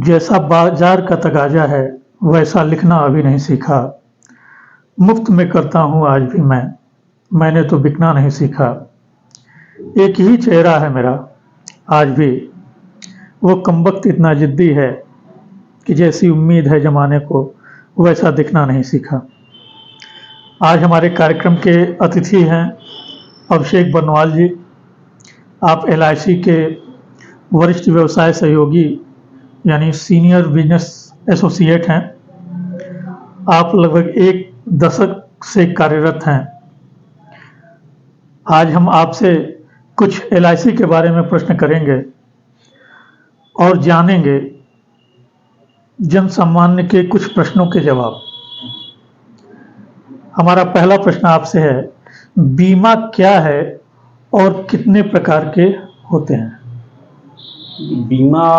जैसा बाजार का तगाजा है वैसा लिखना अभी नहीं सीखा। मुफ्त में करता हूँ आज भी मैंने तो बिकना नहीं सीखा। एक ही चेहरा है मेरा आज भी, वो कमबख्त इतना जिद्दी है कि जैसी उम्मीद है जमाने को वैसा दिखना नहीं सीखा। आज हमारे कार्यक्रम के अतिथि हैं अभिषेक बर्नवाल जी। आप LIC के वरिष्ठ व्यवसाय सहयोगी यानी सीनियर बिजनेस एसोसिएट हैं। आप लगभग एक दशक से कार्यरत हैं। आज हम आपसे कुछ LIC के बारे में प्रश्न करेंगे और जानेंगे जन सामान्य के कुछ प्रश्नों के जवाब। हमारा पहला प्रश्न आपसे है, बीमा क्या है और कितने प्रकार के होते हैं? बीमा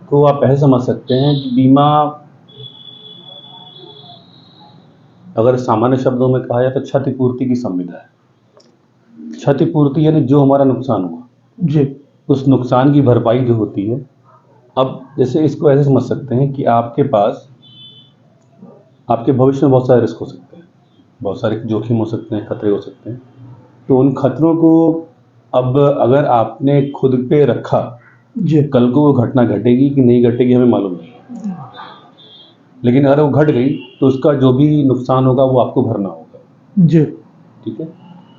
को आप ऐसे समझ सकते हैं कि बीमा अगर सामान्य शब्दों में कहा जाए तो क्षतिपूर्ति की संविदा है। क्षतिपूर्ति यानी जो हमारा नुकसान हुआ जी, उस नुकसान की भरपाई जो होती है। अब जैसे इसको ऐसे समझ सकते हैं कि आपके पास आपके भविष्य में बहुत सारे रिस्क हो सकते हैं, बहुत सारे जोखिम हो सकते हैं, खतरे हो सकते हैं। तो उन खतरों को अब अगर आपने खुद पे रखा जी, कल को वो घटना घटेगी कि नहीं घटेगी हमें मालूम नहीं, लेकिन अगर वो घट गई तो उसका जो भी नुकसान होगा वो आपको भरना होगा। जी, ठीक है।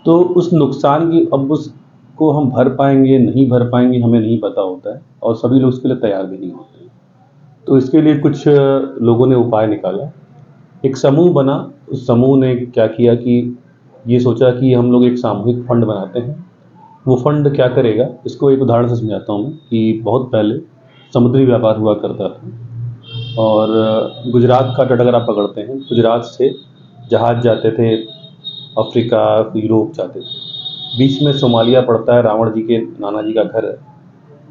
तो उस नुकसान की अब उसको हम भर पाएंगे नहीं भर पाएंगे हमें नहीं पता होता है और सभी लोग इसके लिए तैयार भी नहीं होते। तो इसके लिए कुछ लोगों ने उपाय निकाला, एक समूह बना। उस समूह ने क्या किया कि ये सोचा कि हम लोग एक सामूहिक फंड बनाते हैं। वो फंड क्या करेगा, इसको एक उदाहरण से समझाता हूँ मैं कि बहुत पहले समुद्री व्यापार हुआ करता था और गुजरात का तट अगर आप पकड़ते हैं, गुजरात से जहाज जाते थे अफ्रीका यूरोप जाते थे। बीच में सोमालिया पड़ता है, रावण जी के नाना जी का घर है।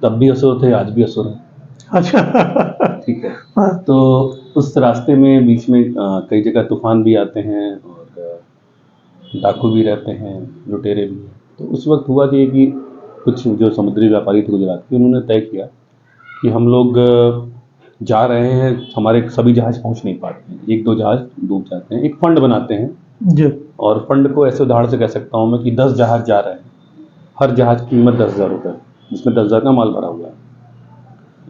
तब भी असुर थे, आज भी असुर हैं। अच्छा। ठीक है। तो उस रास्ते में बीच में कई जगह तूफान भी आते हैं और डाकू भी रहते हैं, लुटेरे भी हैं। तो उस वक्त हुआ कि कुछ जो समुद्री व्यापारी थे गुजरात के, उन्होंने तय किया कि हम लोग जा रहे हैं, हमारे सभी जहाज पहुंच नहीं पाते हैं, एक दो जहाज डूब जाते हैं, एक फंड बनाते हैं जी, और फंड को ऐसे उदाहरण से कह सकता हूँ मैं कि 10 जहाज जा रहे हैं, हर जहाज की कीमत 10,000 रुपये, जिसमें 10,000 का माल भरा हुआ है।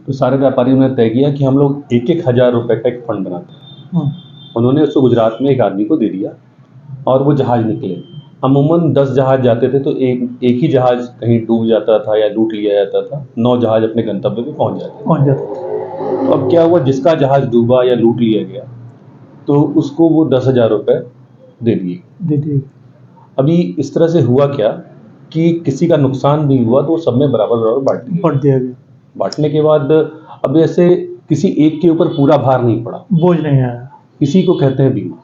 तो सारे व्यापारियों ने तय किया कि हम लोग 1,000 रुपये का एक फंड बनाते हैं। उन्होंने उसको गुजरात में एक आदमी को दे दिया और वो जहाज निकले। अमूमन 10 जहाज जाते थे तो एक ही जहाज कहीं डूब जाता था या लूट लिया जाता था, 9 जहाज अपने गंतव्य पे पहुंच जाते थे। तो अब क्या हुआ, जिसका जहाज डूबा या लूट लिया गया तो उसको वो 10,000 रुपये दे दिए। अभी इस तरह से हुआ क्या कि किसी का नुकसान भी हुआ तो सब में बराबर बांट दिया गया। बांटने के बाद अब ऐसे किसी एक के ऊपर पूरा भार नहीं पड़ा, बोझ नहीं आया। इसी को कहते हैं बीमा।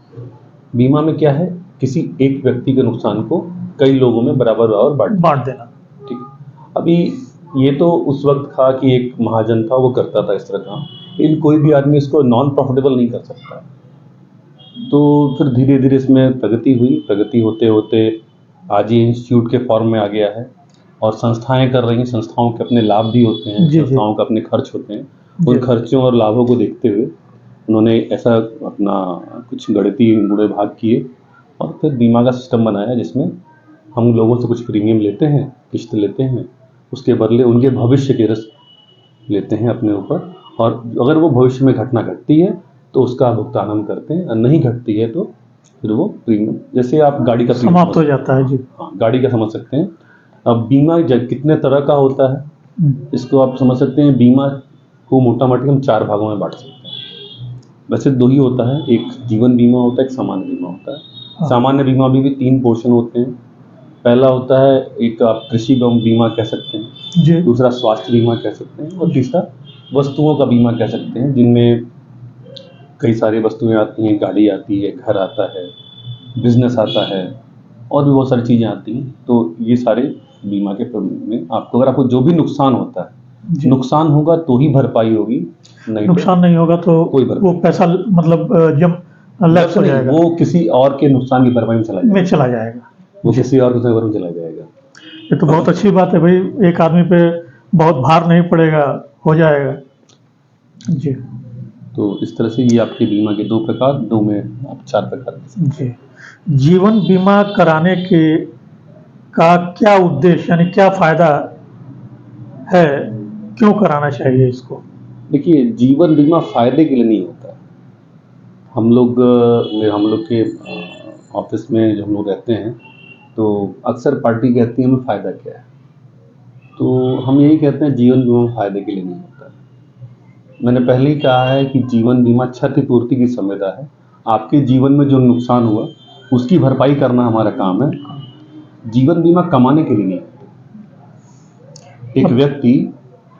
बीमा में क्या है, किसी एक व्यक्ति के नुकसान को कई लोगों में बराबर बांट देना। ठीक। अभी ये तो उस वक्त था कि एक महाजन था वो करता था इस तरह का, लेकिन कोई भी आदमी इसको नॉन प्रॉफिटेबल नहीं कर सकता। तो फिर धीरे धीरे इसमें प्रगति हुई, प्रगति होते होते आज ये इंस्टीट्यूट के फॉर्म में आ गया है और संस्थाएं कर रही हैं। संस्थाओं के अपने लाभ भी होते हैं, संस्थाओं के अपने खर्च होते हैं। उन खर्चों और लाभों को देखते हुए उन्होंने ऐसा अपना कुछ गणितीय गुणे भाग किए और फिर बीमा का सिस्टम बनाया जिसमें हम लोगों से कुछ प्रीमियम लेते हैं, किस्त लेते हैं, उसके बदले उनके भविष्य के रिस्क लेते हैं अपने ऊपर, और अगर वो भविष्य में घटना घटती है तो उसका भुगतान हम करते हैं, और नहीं घटती है तो फिर वो प्रीमियम, जैसे आप गाड़ी का समाप्त हो जाता है। जी हाँ, गाड़ी का समझ सकते हैं। अब बीमा कितने तरह का होता है इसको आप समझ सकते हैं। बीमा को मोटा मोटी हम 4 भागों में बांट सकते हैं। वैसे 2 ही होता है, एक जीवन बीमा होता है, एक सामान्य बीमा होता है। सामान्य बीमा भी 3 पोर्शन होते हैं। पहला होता है एक आप कृषि बीमा कह सकते हैं, दूसरा स्वास्थ्य बीमा कह सकते हैं, और तीसरा वस्तुओं का बीमा कह सकते हैं, जिनमें कई सारी वस्तुएं आती हैं, गाड़ी आती है, घर आता है, बिजनेस आता है, और भी बहुत सारी चीज़ें आती हैं। तो ये सारे बीमा के में आपको, अगर आपको जो भी नुकसान होता है, नुकसान होगा तो ही भरपाई होगी, नहीं नुकसान नहीं होगा तो कोई वो पैसा मतलब लैप्स हो जाएगा, वो किसी और के नुकसान की भरपाई में चला जाएगा, वो किसी और के भरपाई में चला जाएगा। ये तो बहुत अच्छी बात है भाई, एक आदमी पे बहुत भार नहीं पड़ेगा, हो जाएगा। जी तो इस तरह से ये आपके बीमा के 2 प्रकार, 2 में आप 4 प्रकार। जी। जीवन बीमा कराने के का क्या उद्देश्य यानी क्या फायदा है, क्यों कराना चाहिए इसको? देखिए, जीवन बीमा फ़ायदे के लिए नहीं होता है। हम लोग के ऑफ़िस में जो हम लोग रहते हैं, तो अक्सर पार्टी कहती है हमें फ़ायदा क्या है? तो हम यही कहते हैं जीवन बीमा फ़ायदे के लिए नहीं होता है। मैंने पहले ही कहा है कि जीवन बीमा क्षतिपूर्ति की संविदा है। आपके जीवन में जो नुकसान हुआ, उसकी भरपाई करना हमारा काम है। जीवन बीमा कमाने के लिए नहीं होता। एक व्यक्ति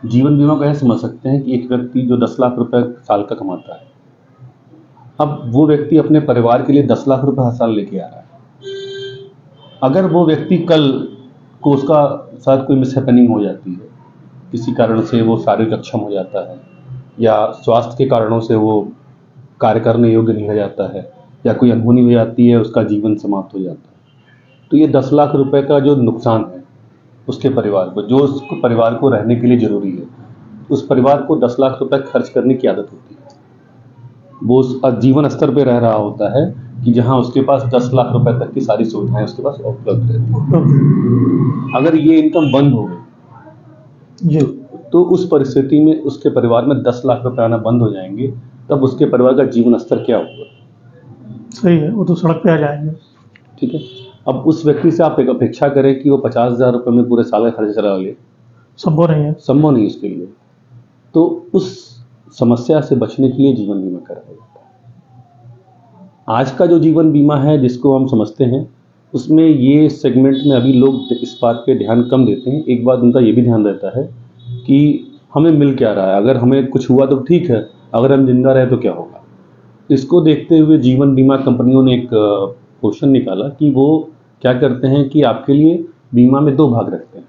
जीवन बीमा को ऐसे समझ सकते हैं कि एक व्यक्ति जो 10 लाख रुपए साल का कमाता है, अब वो व्यक्ति अपने परिवार के लिए 10 लाख रुपए हर साल लेके आ रहा है। अगर वो व्यक्ति कल को उसका साथ कोई मिसहैपनिंग हो जाती है, किसी कारण से वो शारीरिक अक्षम हो जाता है या स्वास्थ्य के कारणों से वो कार्य करने योग्य नहीं रह जाता है या कोई अनहोनी हो जाती है, उसका जीवन समाप्त हो जाता है, तो ये 10 लाख रुपए का जो नुकसान है उसके परिवार को, जो उसको परिवार को रहने के लिए ज़रूरी है, उस परिवार को 10 लाख रुपए खर्च करने की आदत होती है। वो उस जीवन स्तर पे रह रहा होता है कि जहाँ उसके पास 10 लाख रुपए तक की सारी सुविधाएं उसके पास उपलब्ध रहती हैं। अगर ये इनकम बंद हो गई जी तो उस परिस्थिति में उसके परिवार में 10 लाख रुपए आना बंद हो जाएंगे, तब उसके परिवार का जीवन स्तर क्या होगा? सही है, वो तो सड़क पे आ जाएंगे। ठीक है। अब उस व्यक्ति से आप एक अपेक्षा करें कि वो 50,000 रुपए में पूरे साल का खर्च चला ले, संभव नहीं है। संभव नहीं इसके लिए। तो उस समस्या से बचने के लिए जीवन बीमा कराया जाता है। आज का जो जीवन बीमा है जिसको हम समझते हैं, उसमें ये सेगमेंट में अभी लोग इस बात पे ध्यान कम देते हैं। एक बात उनका ये भी ध्यान रहता है कि हमें मिल क्या रहा है, अगर हमें कुछ हुआ तो ठीक है, अगर हम जिंदा रहे तो क्या होगा। इसको देखते हुए जीवन बीमा कंपनियों ने एक क्वेश्चन निकाला कि वो क्या करते हैं कि आपके लिए बीमा में 2 भाग रखते हैं।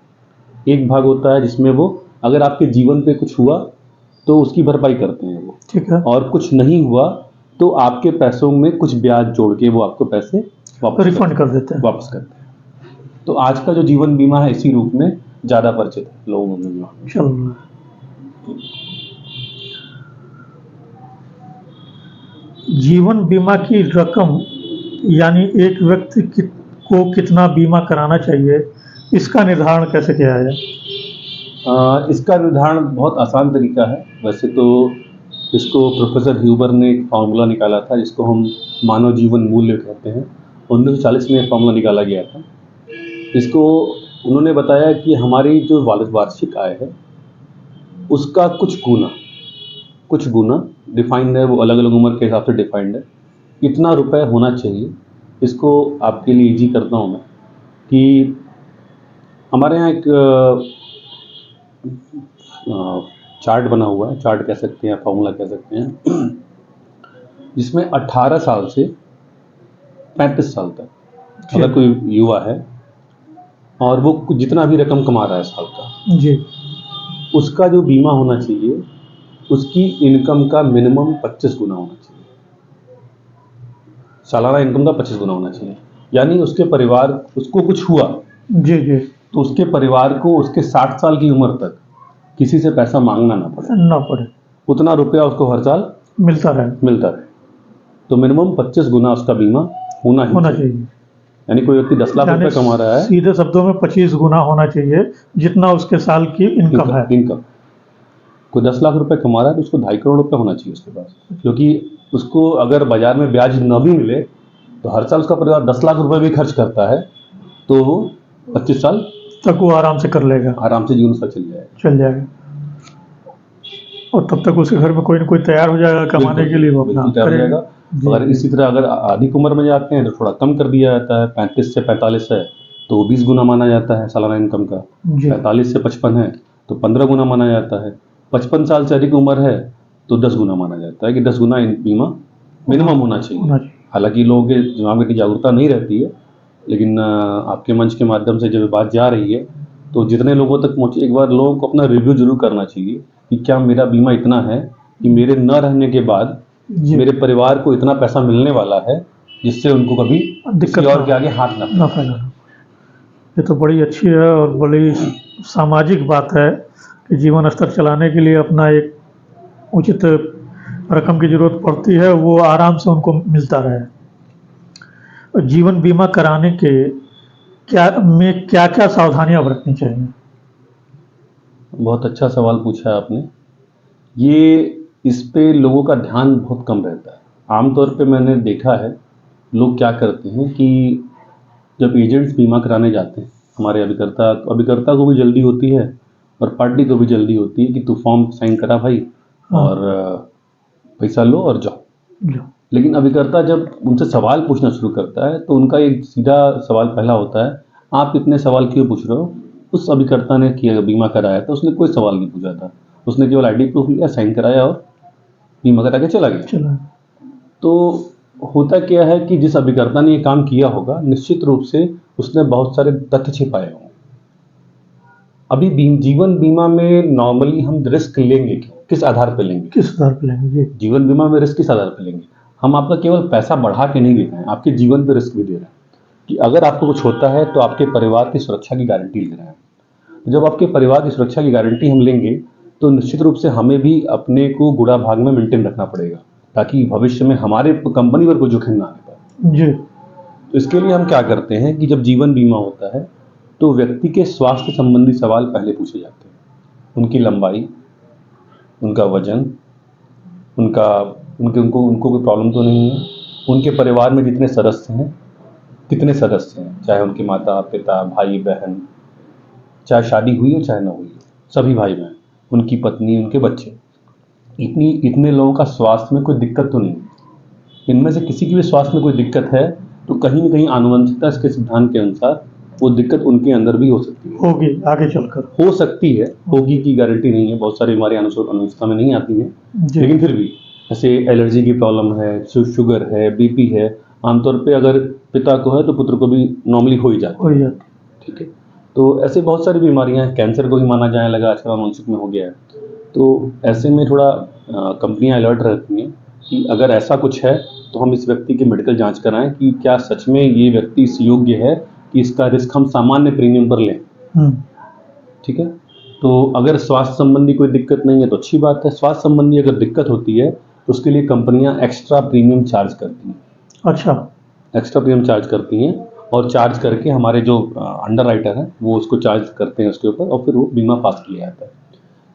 एक भाग होता है जिसमें वो अगर आपके जीवन पे कुछ हुआ तो उसकी भरपाई करते हैं वो, ठीक है, और कुछ नहीं हुआ तो आपके पैसों में कुछ ब्याज जोड़ के वो आपको पैसे वापस रिफंड कर देते हैं। वापस करते हैं। तो आज का जो जीवन बीमा है इसी रूप में ज़्यादा परिचित है लोगों में बीमा। चलो, जीवन बीमा की रकम यानी एक व्यक्ति को कितना बीमा कराना चाहिए, इसका निर्धारण कैसे किया जाए? इसका निर्धारण बहुत आसान तरीका है। वैसे तो इसको प्रोफेसर ह्यूबर ने एक फार्मूला निकाला था जिसको हम मानव जीवन मूल्य कहते हैं। 1940 में फार्मूला निकाला गया था। इसको उन्होंने बताया कि हमारी जो वार्षिक आय है उसका कुछ गुना डिफाइंड है, वो अलग अलग उम्र के हिसाब से डिफाइंड है, इतना रुपए होना चाहिए। इसको आपके लिए ईजी करता हूँ मैं कि हमारे यहाँ एक चार्ट बना हुआ है, चार्ट कह सकते हैं, फार्मूला कह सकते हैं, जिसमें 18 साल से 35 साल तक अगर कोई युवा है और वो जितना भी रकम कमा रहा है साल का जी, उसका जो बीमा होना चाहिए उसकी इनकम का मिनिमम 25 गुना होना चाहिए। सालाना इनकम का 25 गुना होना चाहिए। यानी उसके परिवार, उसको कुछ हुआ जी जी, तो उसके परिवार को उसके 60 साल की उम्र तक किसी से पैसा मांगना ना पड़े, उतना रुपया उसको हर साल मिलता रहे। तो मिनिमम 25 गुना उसका बीमा होना चाहिए। यानी कोई व्यक्ति 10 लाख रुपए कमा रहा है, सीधे शब्दों में 25 गुना होना चाहिए जितना उसके साल की इनकम है। कोई 10 लाख रुपए कमा रहा है तो उसको 2.5 करोड़ रुपए होना चाहिए उसके पास, क्योंकि उसको अगर बाजार में ब्याज न भी मिले तो हर साल उसका परिवार 10 लाख रुपए भी खर्च करता है तो 25 साल तक वो आराम से कर लेगा, आराम से जीवन उसका चल जाएगा। और तब तक उसके घर में कोई ना कोई तैयार हो जाएगा कमाने के लिए, वो अपना तैयार हो जाएगा। अगर इसी तरह अगर अधिक उम्र में जाते हैं तो थोड़ा कम कर दिया जाता है, 35 से 45 है तो 20 गुना माना जाता है सालाना इनकम का, 45 से 55 है तो 15 गुना माना जाता है, 55 साल से अधिक उम्र है तो 10 गुना माना जाता है कि 10 गुना बीमा मिनिमम होना चाहिए। हालांकि लोगों के दिमाग में जागरूकता नहीं रहती है, लेकिन आपके मंच के माध्यम से जब बात जा रही है तो जितने लोगों तक पहुँचे, एक बार लोगों को अपना रिव्यू जरूर करना चाहिए कि क्या मेरा बीमा इतना है कि मेरे न रहने के बाद मेरे परिवार को इतना पैसा मिलने वाला है जिससे उनको कभी दिक्कत और के आगे हाथ ना फैलाना। ये तो बड़ी अच्छी है और बड़ी सामाजिक बात है कि जीवन स्तर चलाने के लिए अपना एक उचित रकम की जरूरत पड़ती है वो आराम से उनको मिलता रहे। और जीवन बीमा कराने के क्या क्या सावधानियां बरतनी चाहिए? बहुत अच्छा सवाल पूछा है आपने। ये इस पे लोगों का ध्यान बहुत कम रहता है। आमतौर पे मैंने देखा है लोग क्या करते हैं कि जब एजेंट्स बीमा कराने जाते हैं, हमारे अभिकर्ता को भी जल्दी होती है और पार्टी को भी जल्दी होती है कि तू फॉर्म साइन करा भाई हाँ। और पैसा लो और जाओ। जो लेकिन अभिकर्ता जब उनसे सवाल पूछना शुरू करता है तो उनका एक सीधा सवाल पहला होता है, आप इतने सवाल क्यों पूछ रहे हो? उस अभिकर्ता ने किया बीमा कराया था, उसने कोई सवाल नहीं पूछा था, उसने केवल आईडी प्रूफ लिया, साइन कराया और बीमा करा के चला गया। चला तो होता क्या है कि जिस अभिकर्ता ने ये काम किया होगा निश्चित रूप से उसने बहुत सारे तथ्य छिपाए होंगे। अभी जीवन बीमा में नॉर्मली हम रिस्क लेंगे क्यों, किस आधार पर लेंगे? किस आधार पर लेंगे जी? जीवन बीमा में रिस्क किस आधार पर लेंगे? हम आपका केवल पैसा बढ़ा के नहीं दे रहे हैं, आपके जीवन पे रिस्क भी दे रहे हैं कि अगर आपको कुछ होता है तो आपके परिवार की सुरक्षा की गारंटी ले रहे हैं। जब आपके परिवार की सुरक्षा की गारंटी हम लेंगे तो निश्चित रूप से हमें भी अपने को गुड़ा भाग में मेंटेन रखना पड़ेगा ताकि भविष्य में हमारे कंपनी पर कोई जोखिम ना आने पाए जी। तो इसके लिए हम क्या करते हैं कि जब जीवन बीमा होता है तो व्यक्ति के स्वास्थ्य संबंधी सवाल पहले पूछे जाते हैं। उनकी लंबाई, उनका वजन, उनको कोई प्रॉब्लम तो नहीं है, उनके परिवार में जितने सदस्य हैं कितने सदस्य हैं, चाहे उनके माता पिता भाई बहन, चाहे शादी हुई हो चाहे ना हुई हो, सभी भाई बहन, उनकी पत्नी, उनके बच्चे, इतने लोगों का स्वास्थ्य में कोई दिक्कत तो नहीं है। इनमें से किसी की भी स्वास्थ्य में कोई दिक्कत है तो कहीं न कहीं आनुवंशिकता के सिद्धांत के अनुसार वो दिक्कत उनके अंदर भी हो सकती है। होगी आगे चलकर। हो सकती है, होगी की गारंटी नहीं है, बहुत सारी बीमारियां आनुवंशिकता में नहीं आती हैं, लेकिन फिर भी जैसे एलर्जी की प्रॉब्लम है, शुगर है, बीपी है, आमतौर पे अगर पिता को है तो पुत्र को भी नॉर्मली हो ही जाती है। ठीक है, तो ऐसे बहुत सारी बीमारियां हैं, कैंसर को ही माना जाने लगा आजकल आनुवंशिक में हो गया है। तो ऐसे में थोड़ा कंपनियां अलर्ट रहती हैं कि अगर ऐसा कुछ है तो हम इस व्यक्ति की मेडिकल जांच कराएं कि क्या सच में ये व्यक्ति इस योग्य है कि इसका रिस्क हम सामान्य प्रीमियम पर लें। ठीक है, तो अगर स्वास्थ्य संबंधी कोई दिक्कत नहीं है तो अच्छी बात है। स्वास्थ्य संबंधी अगर दिक्कत होती है तो उसके लिए कंपनियां एक्स्ट्रा प्रीमियम चार्ज करती हैं। अच्छा, एक्स्ट्रा प्रीमियम चार्ज करती हैं और चार्ज करके हमारे जो अंडर राइटर हैं वो उसको चार्ज करते हैं उसके ऊपर और फिर वो बीमा पास किया जाता है।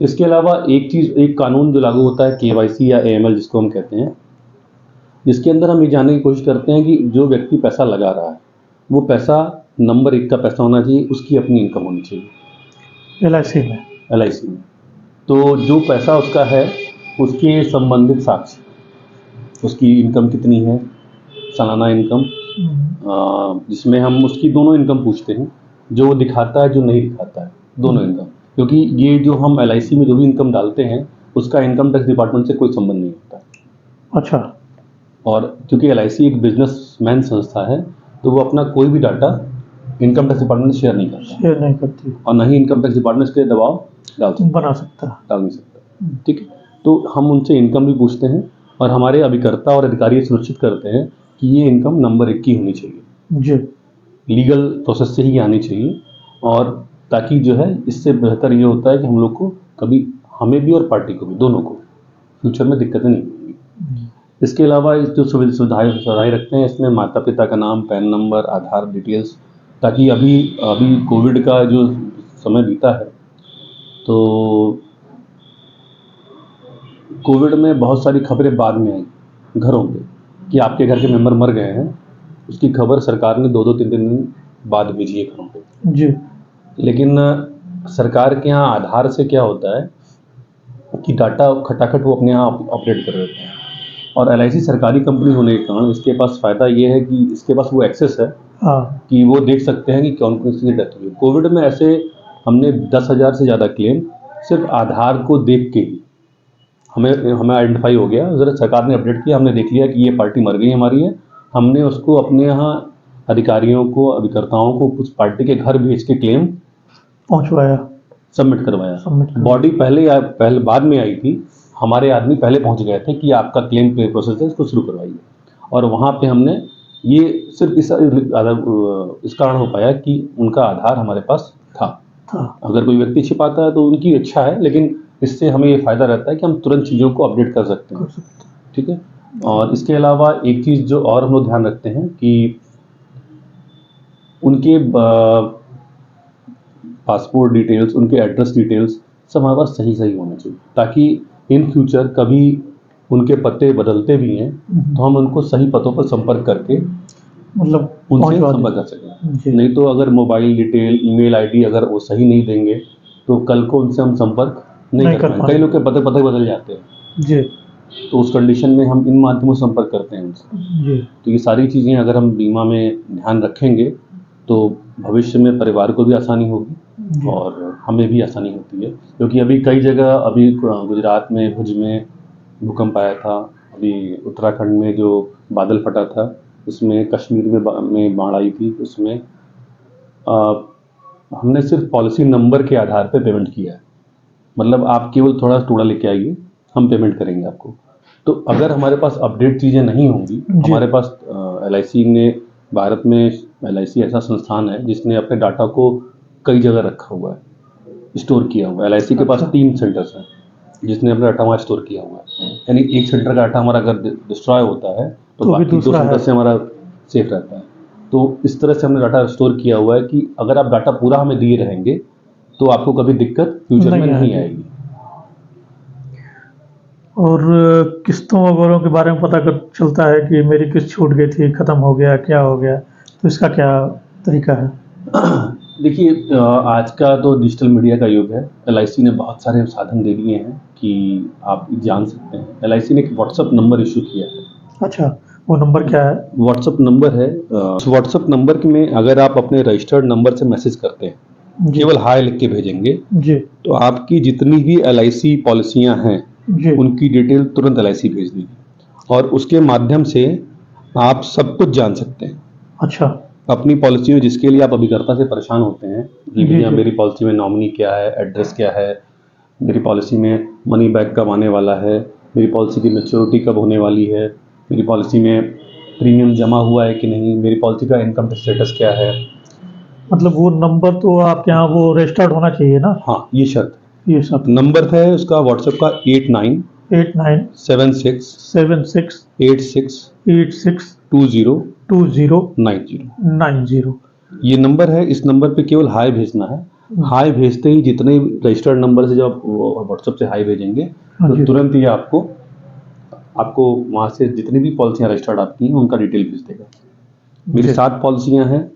इसके अलावा एक कानून जो लागू होता है केवाईसी या एएमएल जिसको हम कहते हैं, जिसके अंदर हम ये जानने की कोशिश करते हैं कि जो व्यक्ति पैसा लगा रहा है वो पैसा नंबर 1 का पैसा होना चाहिए, उसकी अपनी इनकम होनी चाहिए एलआईसी में। तो जो पैसा उसका है उसके संबंधित साक्ष्य, उसकी इनकम कितनी है, सालाना इनकम, जिसमें हम उसकी दोनों इनकम पूछते हैं, जो वो दिखाता है जो नहीं दिखाता है, दोनों इनकम। क्योंकि ये जो हम एलआईसी में जो भी इनकम डालते हैं उसका इनकम टैक्स डिपार्टमेंट से कोई संबंध नहीं होता। अच्छा, और क्योंकि एलआईसी एक बिजनेसमैन संस्था है तो वो अपना कोई भी डाटा इनकम टैक्स डिपार्टमेंट से शेयर नहीं करती और ना ही इनकम टैक्स डिपार्टमेंट के दबाव डाल नहीं सकता। ठीक है, तो हम उनसे इनकम भी पूछते हैं और हमारे अभिकर्ता और अधिकारी सुनिश्चित करते हैं कि ये इनकम नंबर 1 की होनी चाहिए, लीगल प्रोसेस से ही आनी चाहिए, और ताकि जो है इससे बेहतर ये होता है कि हम लोग को कभी, हमें भी और पार्टी को भी, दोनों को फ्यूचर में दिक्कतें नहीं होंगी। इसके अलावा जो सुविधाएं रखते हैं इसमें माता पिता का नाम, पैन नंबर, आधार डिटेल्स, ताकि अभी कोविड का जो समय बीता है तो कोविड में बहुत सारी खबरें बाद में आई घरों पे कि आपके घर के मेंबर मर गए हैं, उसकी खबर सरकार ने 2-2, 3-3 दिन बाद भेजी है घरों पे जी। लेकिन सरकार के यहाँ आधार से क्या होता है कि डाटा खटाखट वो अपने यहाँ ऑपरेट कर देते हैं, और एलआईसी सरकारी कंपनी होने के कारण इसके पास फ़ायदा ये है कि इसके पास वो एक्सेस है कि वो देख सकते हैं कि कौन कौन सी डेथ हुई। कोविड में ऐसे हमने 10,000 से ज़्यादा क्लेम सिर्फ आधार को देख के ही हमें आइडेंटिफाई हो गया। ज़रा सरकार ने अपडेट किया, हमने देख लिया कि ये पार्टी मर गई हमारी है, हमने उसको अपने यहाँ अधिकारियों को, अभिकर्ताओं को उस पार्टी के घर भेज के क्लेम पहुँचवाया, सबमिट करवाया। बॉडी पहले बाद में आई थी, हमारे आदमी पहले पहुंच गए थे कि आपका क्लेम प्रोसेस है, इसको शुरू करवाइए, और वहाँ पे हमने ये सिर्फ इस कारण हो पाया कि उनका आधार हमारे पास था। अगर कोई व्यक्ति छिपाता है तो उनकी इच्छा है, लेकिन इससे हमें ये फ़ायदा रहता है कि हम तुरंत चीज़ों को अपडेट कर सकते हैं, ठीक है। और इसके अलावा एक चीज़ जो और हम लोग ध्यान रखते हैं कि उनके पासपोर्ट डिटेल्स, उनके एड्रेस डिटेल्स सब हमारे पास सही होने चाहिए, ताकि इन फ्यूचर कभी उनके पते बदलते भी हैं तो हम उनको सही पतों पर संपर्क करके मतलब उनसे संपर्क कर सकें। जी। नहीं तो अगर मोबाइल डिटेल, ईमेल आईडी अगर वो सही नहीं देंगे तो कल को उनसे हम संपर्क नहीं कर पाएंगे। कई लोग के पते बदल जाते हैं जी, तो उस कंडीशन में हम इन माध्यमों से संपर्क करते हैं उनसे जी। तो ये सारी चीज़ें अगर हम बीमा में ध्यान रखेंगे तो भविष्य में परिवार को भी आसानी होगी और हमें भी आसानी होती है, क्योंकि अभी कई जगह, अभी गुजरात में भुज में भूकंप आया था, अभी उत्तराखंड में जो बादल फटा था, उसमें कश्मीर में बाढ़ आई थी, उसमें हमने सिर्फ पॉलिसी नंबर के आधार पर पेमेंट किया है। मतलब आप केवल थोड़ा टुकड़ा लेके आइए, हम पेमेंट करेंगे आपको। तो अगर हमारे पास अपडेट चीज़ें नहीं होंगी, हमारे पास LIC ने, भारत में LIC ऐसा संस्थान है जिसने अपने डाटा को कई जगह रखा हुआ है, स्टोर किया हुआ है। LIC के पास 3 सेंटर्स हैं जिसने अपना डाटा वहाँ स्टोर किया हुआ है। यानी एक सेंटर का डाटा हमारा अगर डिस्ट्रॉय होता है तो बाकी 2 सेंटर से हमारा सेफ रहता है। तो इस तरह से हमने डाटा स्टोर किया हुआ है कि अगर आप डाटा पूरा हमें दिए रहेंगे तो आपको कभी दिक्कत फ्यूचर में नहीं आएगी। और किस्तों वगैरह के बारे में पता कर चलता है कि मेरी किस्त छूट गई थी, ख़त्म हो गया, क्या हो गया, तो इसका क्या तरीका है? देखिए, आज का तो डिजिटल मीडिया का युग है। LIC ने बहुत सारे साधन दे दिए हैं कि आप जान सकते हैं। LIC ने एक व्हाट्सएप नंबर इशू किया है। अच्छा, वो नंबर क्या है? व्हाट्सएप नंबर है, उस व्हाट्सएप नंबर में अगर आप अपने रजिस्टर्ड नंबर से मैसेज करते हैं, केवल हाय लिख के भेजेंगे जी, तो आपकी जितनी भी LIC पॉलिसियां हैं उनकी डिटेल तुरंत LIC भेज देगी और उसके माध्यम से आप सब कुछ जान सकते हैं। अच्छा, अपनी पॉलिसी में जिसके लिए आप अभिकर्ता से परेशान होते हैं कि भैया मेरी पॉलिसी में नॉमिनी क्या है, एड्रेस क्या है, मेरी पॉलिसी में मनी बैक कब आने वाला है, मेरी पॉलिसी की मैच्योरिटी कब होने वाली है, मेरी पॉलिसी में प्रीमियम जमा हुआ है कि नहीं, मेरी पॉलिसी का इनकम स्टेटस क्या है। मतलब वो नंबर तो आपके यहाँ वो रजिस्टर्ड होना चाहिए ना? हाँ, ये शर्त। ये सब नंबर है उसका व्हाट्सएप का 8976 86 20 ये नंबर है। इस नंबर पे केवल हाय भेजना है। हाय भेजते ही जितने रजिस्टर्ड नंबर से जब व्हाट्सएप से हाय भेजेंगे तो तुरंत ही आपको वहाँ से जितनी भी पॉलिसियाँ रजिस्टर्ड आपकी हैं उनका डिटेल भेज देगा। मेरी 7 पॉलिसियाँ हैं,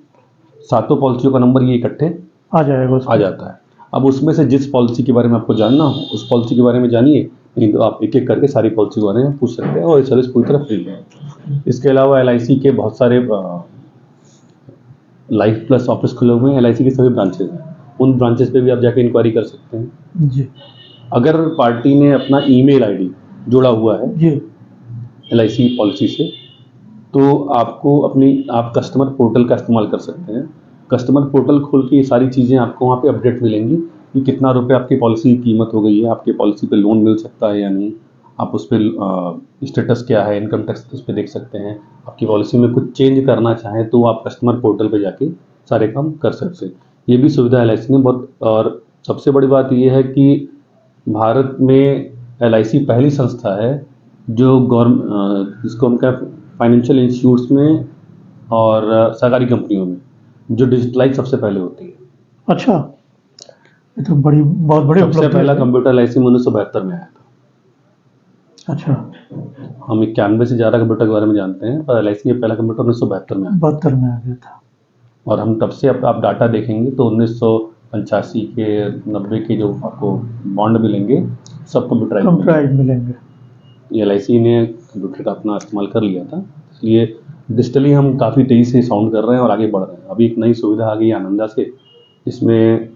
7 पॉलिसियों का नंबर ये इकट्ठे आ जाता है। अब उसमें से जिस पॉलिसी के बारे में आपको जानना हो उस पॉलिसी के बारे में जानिए, नहीं तो आप एक एक करके सारी पॉलिसी के बारे में पूछ सकते हैं और ये सर्विस पूरी तरह फ्री है। इसके अलावा LIC के बहुत सारे लाइफ प्लस ऑफिस खुले हुए हैं। LIC के सभी ब्रांचेज हैं, उन ब्रांचेज पे भी आप जाके इंक्वायरी कर सकते हैं जी। अगर पार्टी ने अपना ईमेल आईडी जोड़ा हुआ है जी LIC पॉलिसी से तो आप कस्टमर पोर्टल का इस्तेमाल कर सकते हैं। कस्टमर पोर्टल खोल के ये सारी चीज़ें आपको वहाँ पे अपडेट मिलेंगी कि कितना रुपये आपकी पॉलिसी की कीमत हो गई है, आपकी पॉलिसी पे लोन मिल सकता है या नहीं, आप उस पर स्टेटस क्या है, इनकम टैक्स उस पर देख सकते हैं। आपकी पॉलिसी में कुछ चेंज करना चाहें तो आप कस्टमर पोर्टल पे जाके सारे काम कर सकते हैं। ये भी सुविधा LIC ने बहुत, और सबसे बड़ी बात ये है कि भारत में LIC पहली संस्था है जो जिसको हम फाइनेंशियल इंस्टीट्यूट्स में और सरकारी कंपनियों में जो डिजिटलाइज सबसे पहले होती है। अच्छा, ये तो बहुत बड़ी सबसे पहला कंप्यूटर LIC 1972 में आया था। अच्छा, हम 91 से ज़्यादा कंप्यूटर के बारे में जानते हैं पर LIC में पहला कंप्यूटर 1972 में आ गया था। और हम तब से आप डाटा देखेंगे तो 1985 के 90 के जो आपको बॉन्ड मिलेंगे सब कंप्यूटराइज मिलेंगे। ये LIC ने कंप्यूटर का अपना इस्तेमाल कर लिया था, इसलिए डिजिटली हम काफ़ी तेज़ी से साउंड कर रहे हैं और आगे बढ़ रहे हैं। अभी एक नई सुविधा आ गई आनंदा से, इसमें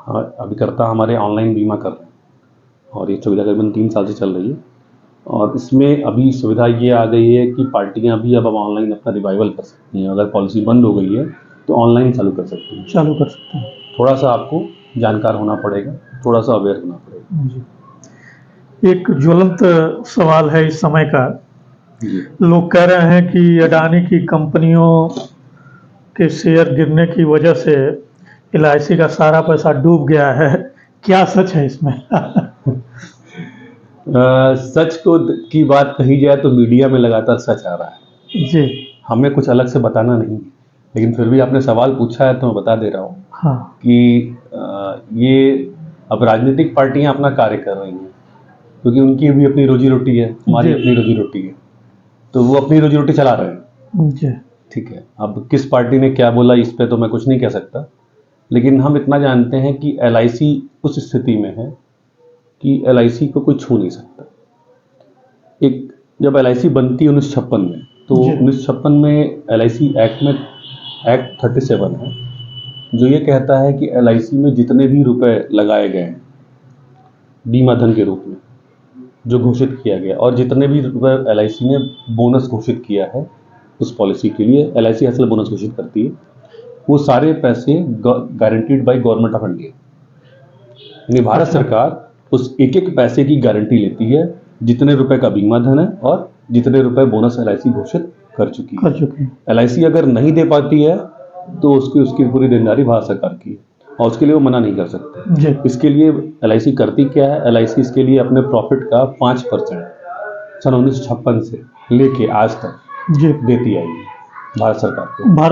अभिकर्ता हमारे ऑनलाइन बीमा कर रहे हैं और ये सुविधा करीबन 3 साल से चल रही है। और इसमें अभी सुविधा ये आ गई है कि पार्टियां भी अब ऑनलाइन अपना रिवाइवल कर सकती हैं। अगर पॉलिसी बंद हो गई है तो ऑनलाइन चालू कर सकते हैं। थोड़ा सा आपको जानकार होना पड़ेगा, थोड़ा सा अवेयर होना पड़ेगा जी। एक ज्वलंत सवाल है इस समय का, लोग कह रहे हैं कि अडानी की कंपनियों के शेयर गिरने की वजह से LIC का सारा पैसा डूब गया है, क्या सच है इसमें? सच को की बात कही जाए तो मीडिया में लगातार सच आ रहा है। जी। हमें कुछ अलग से बताना नहीं, लेकिन फिर भी आपने सवाल पूछा है तो मैं बता दे रहा हूँ हाँ। कि ये अब राजनीतिक पार्टियां अपना कार्य कर रही हैं, क्योंकि उनकी भी अपनी रोजी रोटी है, हमारी जी। अपनी रोजी रोटी है, तो वो अपनी रोजी रोटी चला रहे हैं। जी। ठीक है, अब किस पार्टी ने क्या बोला इस पे तो मैं कुछ नहीं कह सकता, लेकिन हम इतना जानते हैं कि एलआईसी उस स्थिति में है कि एलआईसी को कोई छू नहीं सकता। एक जब एलआईसी बनती है 1956 में, तो जी। 1956 में एलआईसी एक्ट में एक्ट 37 है जो ये कहता है कि एलआईसी में जितने भी रुपए लगाए गए हैं बीमा धन के रूप में जो घोषित किया गया, और जितने भी रुपए एलआईसी ने बोनस घोषित किया है उस पॉलिसी के लिए, एलआईसी असल बोनस घोषित करती है, वो सारे पैसे guaranteed by government of India, यानी भारत सरकार उस एक एक पैसे की गारंटी लेती है, जितने रुपए का बीमा धन है और जितने रुपए बोनस एलआईसी घोषित कर चुकी है। एलआईसी अगर नहीं दे पाती है तो उसकी पूरी देनदारी भारत सरकार की है, और उसके लिए वो मना नहीं कर सकते। इसके लिए एलआईसी करती क्या है, एलआईसी इसके लिए अपने प्रॉफिट का 5% सन 1956 से लेके आज तक देती आई है भारत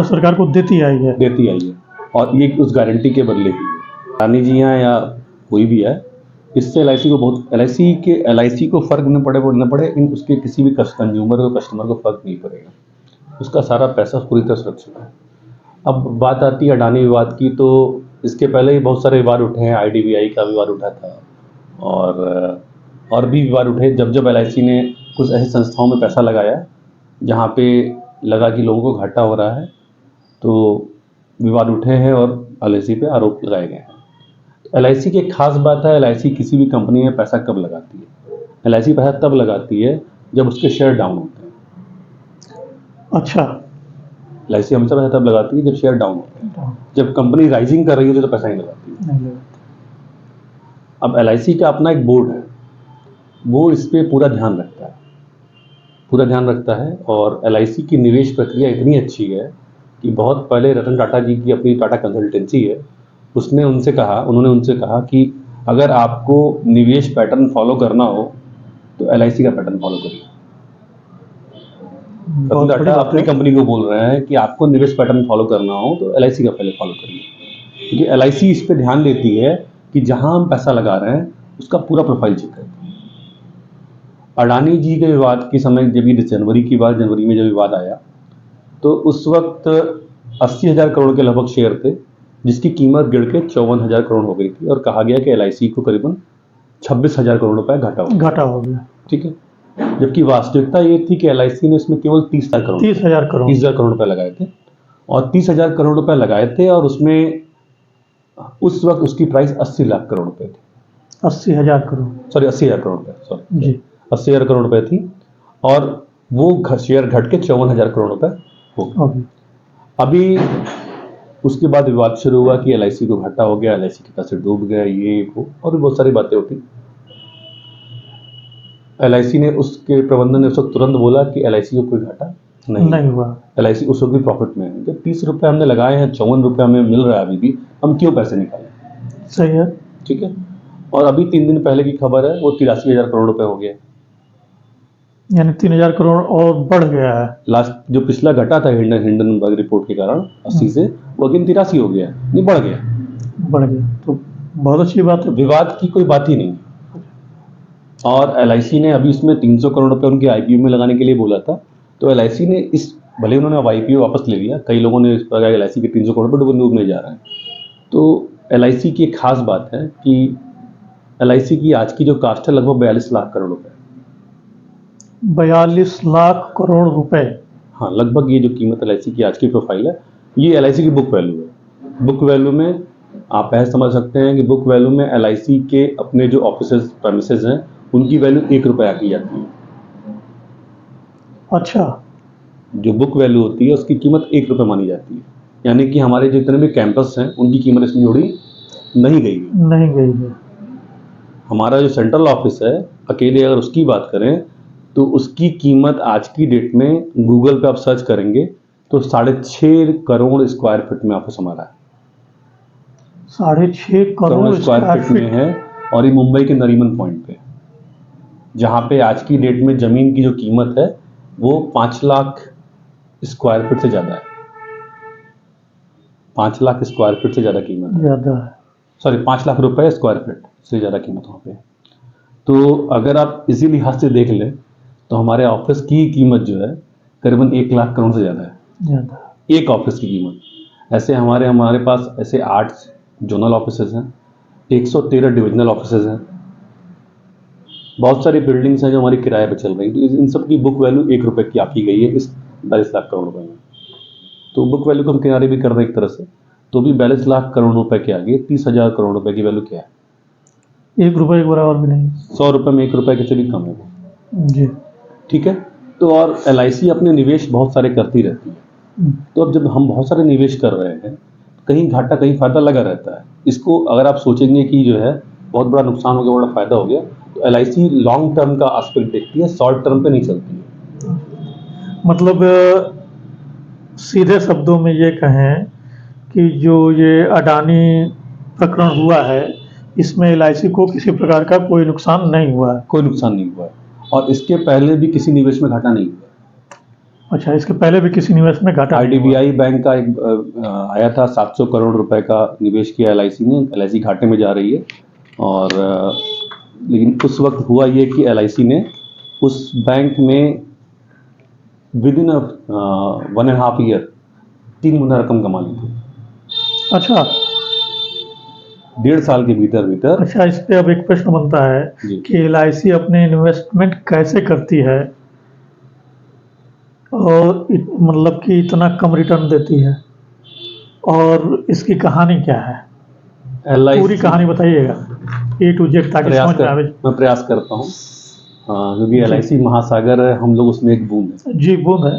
सरकार को देती आई है, और ये उस गारंटी के बदले ही है। रानी जी हैं या कोई भी है, इससे एलआईसी को बहुत एलआईसी को फर्क न पड़े इन उसके किसी भी कंज्यूमर को, कस्टमर को फर्क नहीं पड़ेगा, उसका सारा पैसा पूरी तरह सुरक्षित है। अब बात आती है अडानी विवाद की, तो इसके पहले ही बहुत सारे विवाद उठे हैं, आईडीबीआई का विवाद उठा था और भी विवाद उठे जब एलआईसी ने कुछ ऐसी संस्थाओं में पैसा लगाया जहाँ पे लगा कि लोगों को घाटा हो रहा है, तो विवाद उठे हैं और एलआईसी पे आरोप लगाए गए हैं। एलआईसी की एक खास बात है, एलआईसी किसी भी कंपनी में पैसा कब लगाती है? एलआईसी पैसा तब लगाती है जब उसके शेयर डाउन होते हैं। अच्छा, एलआईसी हमेशा पैसा तब लगाती है जब शेयर डाउन होते हैं। जब कंपनी राइजिंग कर रही होती है तो पैसा नहीं लगाती है। अब एलआईसी का अपना एक बोर्ड है, वो इस पे पूरा ध्यान रखता है, और एलआईसी की निवेश प्रक्रिया इतनी अच्छी है कि बहुत पहले रतन टाटा जी की अपनी टाटा कंसल्टेंसी है, उन्होंने उनसे कहा कि अगर आपको निवेश पैटर्न फॉलो करना हो तो एलआईसी का पैटर्न फॉलो करिए। रतन टाटा अपनी कंपनी को बोल रहे हैं कि आपको निवेश पैटर्न फॉलो करना हो तो एलआईसी का पहले फॉलो करिए, क्योंकि एलआईसी इस पे ध्यान देती है कि जहां हम पैसा लगा रहे हैं उसका पूरा प्रोफाइल चेक करती है। अडानी जी के विवाद के समय जनवरी में जब विवाद आया, तो उस वक्त 80,000 करोड़ के लगभग शेयर थे, जिसकी कीमत गिर के 54,000 करोड़ हो गई थी, और कहा गया कि एलआईसी को करीबन 26,000 करोड़ रुपए घाटा हो गया। ठीक है, जबकि वास्तविकता ये थी कि एलआईसी ने इसमें केवल 30,000 करोड़ रुपए लगाए थे, और 30,000 करोड़ रुपए लगाए थे, और उसमें उस वक्त उसकी प्राइस 80 लाख करोड़ रुपए थी। 80,000 करोड़ रुपए थी, और वो शेयर घट के 54,000 करोड़ रुपए हो गए। अभी उसके बाद विवाद शुरू हुआ कि एलआईसी को घाटा हो गया, एलआईसी के पैसे डूब गए, ये वो और भी बहुत सारी बातें उठी। एलआईसी ने, उसके प्रबंधन ने उस वक्त तुरंत बोला कि एलआईसी को कोई घाटा नहीं हुआ, एलआईसी उस वक्त भी प्रॉफिट में है। जब 30 रुपए हमने लगाए हैं, 54 रुपए हमें मिल रहा है, अभी भी हम क्यों पैसे निकालें? सही है, ठीक है। और अभी 3 दिन पहले की खबर है, वो 83,000 करोड़ रुपए हो गया, यानी 3,000 करोड़ और बढ़ गया है। लास्ट जो पिछला घटा था हिंडनबर्ग रिपोर्ट के कारण 80 से, वो अगेन 83 हो गया, नहीं बढ़ गया, तो बहुत अच्छी बात है। विवाद की कोई बात ही नहीं। और एलआईसी ने अभी इसमें 300 करोड़ रुपए उनके आईपीओ में लगाने के लिए बोला था, तो एलआईसी ने भले उन्होंने अब आईपीओ वापस ले लिया, कई लोगों ने इस पर एलआईसी के 300 करोड़ रुपए डूबने जा रहे हैं। तो एलआईसी की एक खास बात है कि एलआईसी की आज की जो कास्ट है लगभग 42 लाख करोड़ रुपए। 42 लाख करोड़ रुपए, हाँ, लगभग ये जो कीमत एलआईसी की आज की प्रोफाइल है, ये एलआईसी की बुक वैल्यू है। बुक वैल्यू में आप ऐसे समझ सकते हैं कि बुक वैल्यू में एलआईसी के अपने जो ऑफिसेज प्रेमिसेस हैं, उनकी वैल्यू 1 रुपया की जाती है। अच्छा, जो बुक वैल्यू होती है उसकी कीमत 1 रुपये मानी जाती है, यानी कि हमारे जितने भी कैंपस हैं उनकी कीमत इसमें जोड़ी नहीं गई है। हमारा जो सेंट्रल ऑफिस है, अकेले अगर उसकी बात करें तो उसकी कीमत आज की डेट में गूगल पे आप सर्च करेंगे तो 6.5 करोड़ स्क्वायर फीट में ऑफिस हमारा है। 6.5 crore crore square square feet में फीट। है। और ये मुंबई के नरीमन पॉइंट पे, जहाँ पे आज की डेट में जमीन की जो कीमत है वो 5 लाख स्क्वायर फीट से ज़्यादा है। 5 लाख स्क्वायर फीट से ज़्यादा कीमत है, ज़्यादा है। सॉरी 5 लाख रुपए स्क्वायर फीट से ज़्यादा कीमत वहाँ पे। तो अगर आप इसी लिहाज से देख लें तो हमारे ऑफिस की कीमत जो है करीबन 1 लाख करोड़ से ज़्यादा है, ज़्यादा। एक ऑफिस की कीमत। ऐसे हमारे पास ऐसे 8 जोनल ऑफिसेज हैं, 113 डिविजनल ऑफिसेज हैं, बहुत सारी बिल्डिंग्स हैं जो हमारी किराए पर चल रही हैं। तो इन सब की बुक वैल्यू 1 रुपये की आकी गई है इस 42 लाख करोड़ रुपए में। तो बुक वैल्यू को हम किनारे भी कर रहे हैं एक तरह से, तो भी 42 लाख करोड़ रुपए के आगे 30,000 करोड़ रुपए की वैल्यू क्या है? 1 रुपये के बराबर भी नहीं। 100 रुपये में 1 रुपये के से भी कम है वो। जी। ठीक है। तो और LIC अपने निवेश बहुत सारे करती रहती है। तो अब जब हम बहुत सारे निवेश कर रहे हैं, कहीं घाटा कहीं फायदा लगा रहता है। इसको अगर आप सोचेंगे कि जो है बहुत बड़ा नुकसान हो गया, बड़ा फायदा हो गया, तो LIC लॉन्ग टर्म का एस्पेक्ट देखती है, शॉर्ट टर्म पे नहीं चलती है। मतलब सीधे शब्दों में ये कहें कि जो ये अडानी प्रकरण हुआ है, इसमें LIC को किसी प्रकार का कोई नुकसान नहीं हुआ है। कोई नुकसान नहीं हुआ है, और इसके पहले भी किसी निवेश में घाटा नहीं हुआ। अच्छा, इसके पहले भी किसी निवेश में घाटा नहीं हुआ। IDBI बैंक का एक आया था 700 करोड़ रुपए का निवेश किया LIC ने। LIC घाटे में जा रही है, और लेकिन उस वक्त हुआ ये कि LIC ने उस बैंक में विद इन 1.5 ईयर 3 गुना रकम कमा ली थी। अच्छा। 1.5 साल के भीतर। अच्छा, इस पे अब एक प्रश्न बनता है जी। कि LIC अपने इन्वेस्टमेंट कैसे करती है और मतलब कि इतना कम रिटर्न देती है, और इसकी कहानी क्या है? पूरी LIC कहानी बताइएगा A to Z, ताकि समझ में आवे। मैं प्रयास करता हूँ, क्योंकि जी। LIC महासागर है, हम लोग उसमें एक बूंद है। जी, बूंद है।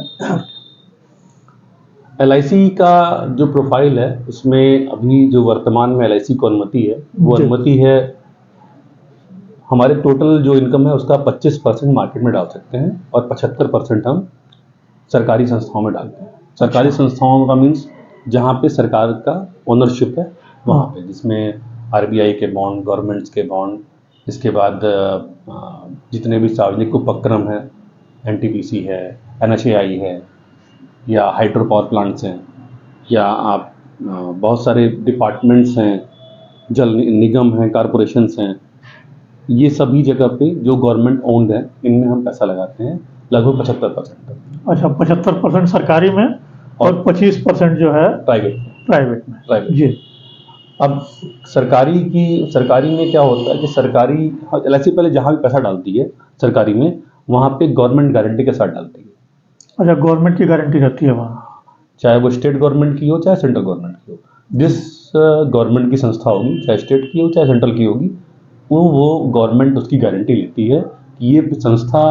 LIC का जो प्रोफाइल है उसमें अभी जो वर्तमान में LIC को अनुमति है, वो जी। अनुमति है हमारे टोटल जो इनकम है उसका 25% मार्केट में डाल सकते हैं, और 75% हम सरकारी संस्थाओं में डालते हैं। सरकारी संस्थाओं का मीन्स जहाँ पे सरकार का ओनरशिप है वहाँ पे, जिसमें RBI के बॉन्ड, गवर्नमेंट्स के बॉन्ड, इसके बाद जितने भी सार्वजनिक उपक्रम है, NTPC है, NHAI है, या हाइड्रो पावर प्लांट्स हैं, या आप बहुत सारे डिपार्टमेंट्स हैं, जल निगम हैं, कॉरपोरेशंस हैं, ये सभी जगह पे जो गवर्नमेंट ओन्ड है इनमें हम पैसा लगाते हैं, लगभग 75% तक। अच्छा, 75% सरकारी में और 25% जो है प्राइवेट में। जी। अब सरकारी में क्या होता है कि सरकारी LIC पहले जहाँ भी पैसा डालती है सरकारी में, वहाँ पे गवर्नमेंट गारंटी के साथ डालती है। अच्छा, गवर्नमेंट की गारंटी रहती है वहाँ, चाहे वो स्टेट गवर्नमेंट की हो चाहे सेंट्रल गवर्नमेंट की हो। जिस गवर्नमेंट की संस्था होगी, चाहे स्टेट की हो चाहे सेंट्रल की होगी, वो गवर्नमेंट उसकी गारंटी लेती है कि ये संस्था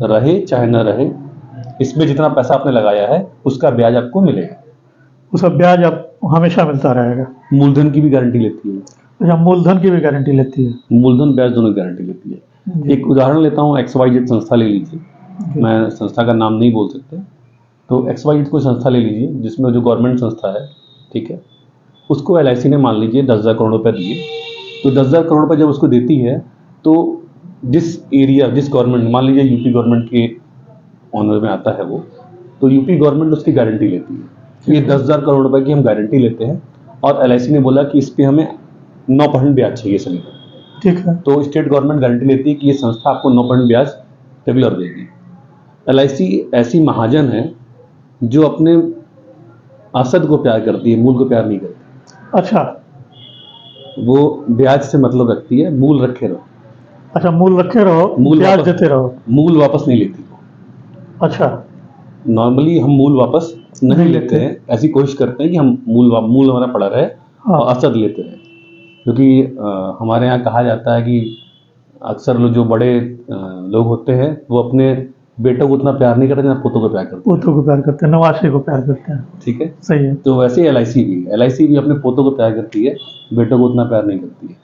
रहे चाहे न रहे, इसमें जितना पैसा आपने लगाया है उसका ब्याज आपको मिलेगा। उसका ब्याज आप हमेशा मिलता रहेगा। मूलधन की भी गारंटी लेती है। अच्छा, मूलधन की भी गारंटी लेती है। मूलधन ब्याज दोनों की गारंटी लेती है। एक उदाहरण लेता हूँ, XYZ संस्था ले लीजिए, मैं संस्था का नाम नहीं बोल सकते। तो XYZ कोई संस्था ले लीजिए जिसमें जो गवर्नमेंट संस्था है, ठीक है, उसको LIC ने मान लीजिए 10,000 करोड़ रुपये दिए। तो 10,000 करोड़ रुपये जब उसको देती है, तो जिस गवर्नमेंट, मान लीजिए यूपी गवर्नमेंट के ऑनर में आता है वो, तो यूपी गवर्नमेंट उसकी गारंटी लेती है। ये 10,000 करोड़ रुपए की हम गारंटी लेते हैं, और LIC ने बोला कि इस पे हमें 9% ब्याज चाहिए सभी को। ठीक है। तो स्टेट गवर्नमेंट गारंटी लेती है कि ये संस्था आपको 9% ब्याज रेगुलर देगी। LIC ऐसी महाजन है जो अपने असद को प्यार करती है, मूल को प्यार नहीं करती। अच्छा, वो ब्याज से मतलब रखती है, मूल रखे रहो। अच्छा, मूल रखे रहो, ब्याज देते रहो, मूल वापस नहीं लेती। अच्छा, नॉर्मली हम मूल वापस नहीं लेते हैं, ऐसी कोशिश करते हैं कि हम मूल हमारा पड़ा रहे और असद लेते रहे। क्योंकि हमारे यहाँ कहा जाता है कि अक्सर लोग जो बड़े लोग होते हैं वो अपने बेटों को उतना प्यार नहीं करते जितना पोतों को प्यार करते हैं। पोतों को प्यार करते हैं, नवासे को प्यार करते हैं। ठीक है, सही है। तो वैसे LIC भी अपने पोतों को प्यार करती है, बेटों को उतना प्यार नहीं करती है।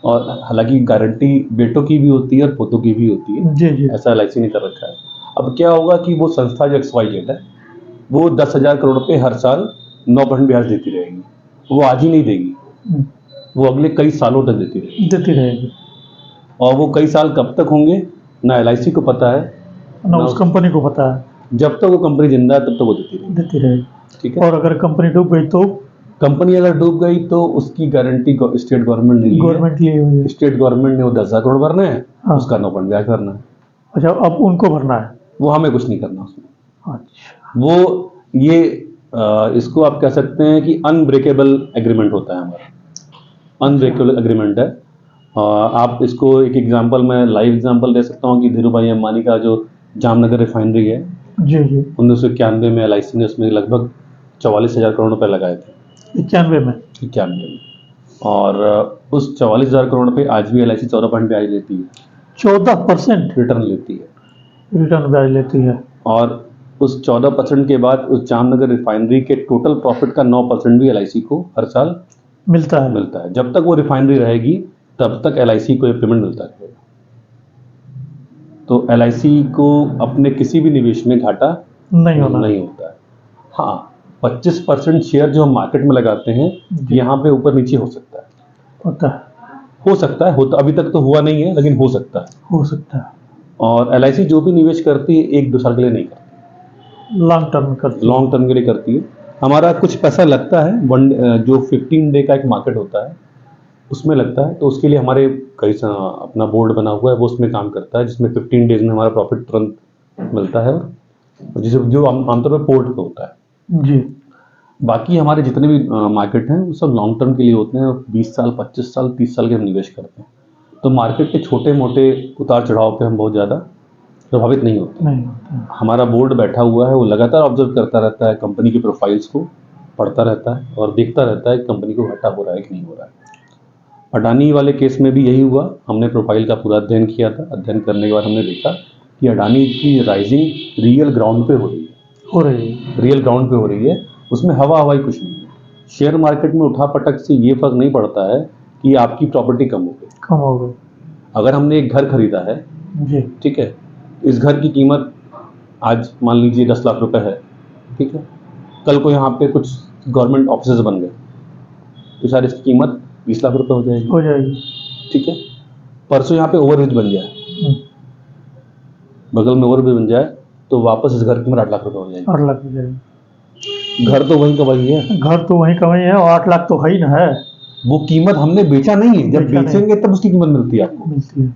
और हालांकि गारंटी बेटों की भी होती है और पोतों की भी होती है। जी जी। ऐसा LIC ने कर रखा है। अब क्या होगा कि वो संस्था जो XYZ है, वो 10,000 करोड़ रुपये हर साल 9% ब्याज देती रहेगी। वो आज ही नहीं देगी, वो अगले कई सालों तक देती रहेगी। देती रहेगी। और वो कई साल कब तक होंगे ना एलआईसी को पता है ना उस कंपनी को पता है। जब तक वो कंपनी जिंदा है तब तक वो देती रहेगी। ठीक है। और अगर कंपनी डूब गई तो कंपनी अगर डूब गई तो उसकी गारंटी स्टेट गवर्नमेंट ने ली है। गवर्नमेंट लिए हुई है। स्टेट गवर्नमेंट ने वो 10,000 करोड़ भरना है। हाँ। उसका 9% ब्याज भरना है। अच्छा, अब उनको भरना है। वो हमें कुछ नहीं करना उसमें। अच्छा। वो ये इसको आप कह सकते हैं कि अनब्रेकेबल एग्रीमेंट होता है हमारा। अनब्रेकेबल एग्रीमेंट है। आप इसको एक एग्जांपल में लाइव एग्जांपल दे सकता हूँ कि धीरू भाई अंबानी का जो जामनगर रिफाइनरी है, जी जी, 1991 में एलआईसी ने उसमें लगभग 44,000 करोड़ रुपए लगाए थे। 91 में। और उस 44,000 करोड़ पे आज भी एलआईसी 14% ब्याज लेती है। 14% रिटर्न लेती है। रिटर्न ब्याज लेती है। और उस 14% के बाद उस जामनगर रिफाइनरी के टोटल प्रॉफिट का 9% भी एलआईसी को हर साल मिलता है। जब तक वो रिफाइनरी रहेगी तब तक एलआईसी को ये पेमेंट मिलता रहेगा। तो एलआईसी को अपने किसी भी निवेश में घाटा नहीं होता है। हाँ, 25% शेयर जो हम मार्केट में लगाते हैं यहाँ पे ऊपर नीचे हो सकता है। होता अभी तक तो हुआ नहीं है, लेकिन हो सकता है। और एलआईसी जो भी निवेश करती है 1-2 साल के लिए नहीं करती, लॉन्ग टर्म के लिए करती है। हमारा कुछ पैसा लगता है, जो 15 डे का एक मार्केट होता है उसमें लगता है। तो उसके लिए हमारे कई अपना बोर्ड बना हुआ है, वो उसमें काम करता है, जिसमें 15 डेज में हमारा प्रॉफिट तुरंत मिलता है। और जो आमतौर पर पोर्ट पे होता है जी। बाकी हमारे जितने भी मार्केट हैं वो सब लॉन्ग टर्म के लिए होते हैं। 20 साल, 25 साल, 30 साल के हम निवेश करते हैं। तो मार्केट के छोटे मोटे उतार चढ़ाव पे हम बहुत ज़्यादा प्रभावित नहीं होते। हमारा बोर्ड बैठा हुआ है, वो लगातार ऑब्जर्व करता रहता है, कंपनी की प्रोफाइल्स को पढ़ता रहता है और देखता रहता है कि कंपनी को घाटा हो रहा है कि नहीं हो रहा है। अडानी वाले केस में भी यही हुआ। हमने प्रोफाइल का पूरा अध्ययन किया था। अध्ययन करने के बाद हमने देखा कि अडानी की राइजिंग रियल ग्राउंड पे हो रही है। उसमें हवाई कुछ नहीं है। शेयर मार्केट में उठापटक से ये फर्क नहीं पड़ता है कि आपकी प्रॉपर्टी कम हो गई। अगर हमने एक घर खरीदा है जी, ठीक है, इस घर की कीमत आज मान लीजिए 10 लाख रुपए है, ठीक है। कल को यहाँ पे कुछ गवर्नमेंट ऑफिसेज बन गए तो शायद इसकी कीमत 20 लाख रुपए हो जाएगी, ठीक है। परसों यहाँ पे ओवरब्रिज बन जाए, बगल में ओवरब्रिज बन जाए, तो वापस इस घर की कीमत 8 लाख रुपए हो जाएगी। 8 लाख हो जाएगी। घर तो वहीं का वही है और 8 लाख तो है ही ना है। वो कीमत हमने बेचा नहीं है। जब बेचेंगे तब उसकी कीमत मिलती है आपको।